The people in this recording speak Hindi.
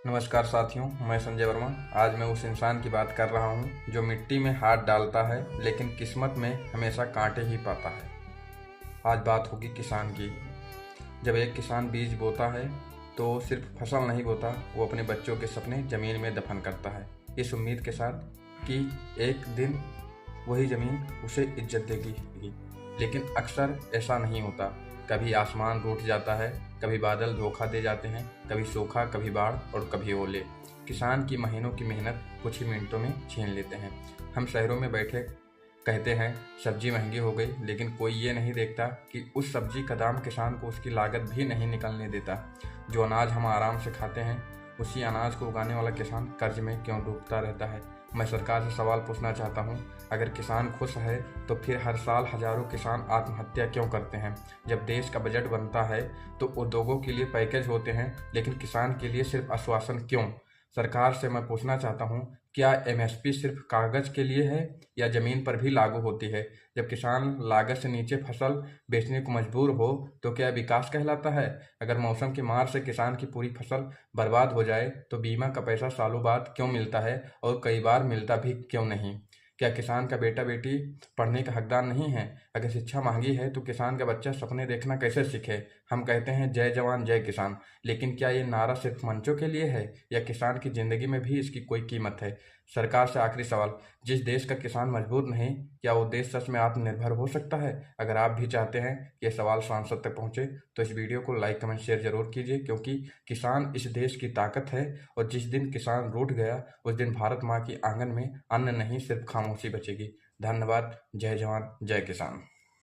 नमस्कार साथियों, मैं संजय वर्मा। आज मैं उस इंसान की बात कर रहा हूँ जो मिट्टी में हाथ डालता है लेकिन किस्मत में हमेशा कांटे ही पाता है। आज बात होगी किसान की। जब एक किसान बीज बोता है तो सिर्फ फसल नहीं बोता, वो अपने बच्चों के सपने ज़मीन में दफन करता है, इस उम्मीद के साथ कि एक दिन वही ज़मीन उसे इज्जत देगी। लेकिन अक्सर ऐसा नहीं होता। कभी आसमान रूठ जाता है, कभी बादल धोखा दे जाते हैं, कभी सूखा, कभी बाढ़ और कभी ओले किसान की महीनों की मेहनत कुछ ही मिनटों में छीन लेते हैं। हम शहरों में बैठे कहते हैं सब्जी महंगी हो गई, लेकिन कोई ये नहीं देखता कि उस सब्जी का दाम किसान को उसकी लागत भी नहीं निकलने देता। जो अनाज हम आराम से खाते हैं, उसी अनाज को उगाने वाला किसान कर्ज में क्यों डूबता रहता है। मैं सरकार से सवाल पूछना चाहता हूँ, अगर किसान खुश है तो फिर हर साल हजारों किसान आत्महत्या क्यों करते हैं। जब देश का बजट बनता है तो उद्योगों के लिए पैकेज होते हैं, लेकिन किसान के लिए सिर्फ आश्वासन क्यों। सरकार से मैं पूछना चाहता हूँ, क्या एमएसपी सिर्फ कागज के लिए है या जमीन पर भी लागू होती है। जब किसान लागत से नीचे फसल बेचने को मजबूर हो तो क्या विकास कहलाता है। अगर मौसम की मार से किसान की पूरी फसल बर्बाद हो जाए तो बीमा का पैसा सालों बाद क्यों मिलता है और कई बार मिलता भी क्यों नहीं। क्या किसान का बेटा बेटी पढ़ने का हकदार नहीं है। अगर शिक्षा महंगी है तो किसान का बच्चा सपने देखना कैसे सीखे। हम कहते हैं जय जवान जय किसान, लेकिन क्या ये नारा सिर्फ मंचों के लिए है या किसान की जिंदगी में भी इसकी कोई कीमत है। सरकार से आखिरी सवाल, जिस देश का किसान मजबूत नहीं, क्या वो देश सच में आत्मनिर्भर हो सकता है। अगर आप भी चाहते हैं कि ये सवाल सांसद तक पहुंचे तो इस वीडियो को लाइक कमेंट शेयर जरूर कीजिए, क्योंकि किसान इस देश की ताकत है और जिस दिन किसान रूठ गया उस दिन भारत माँ की आंगन में अन्न नहीं सिर्फ खामोशी बचेगी। धन्यवाद। जय जवान जय किसान।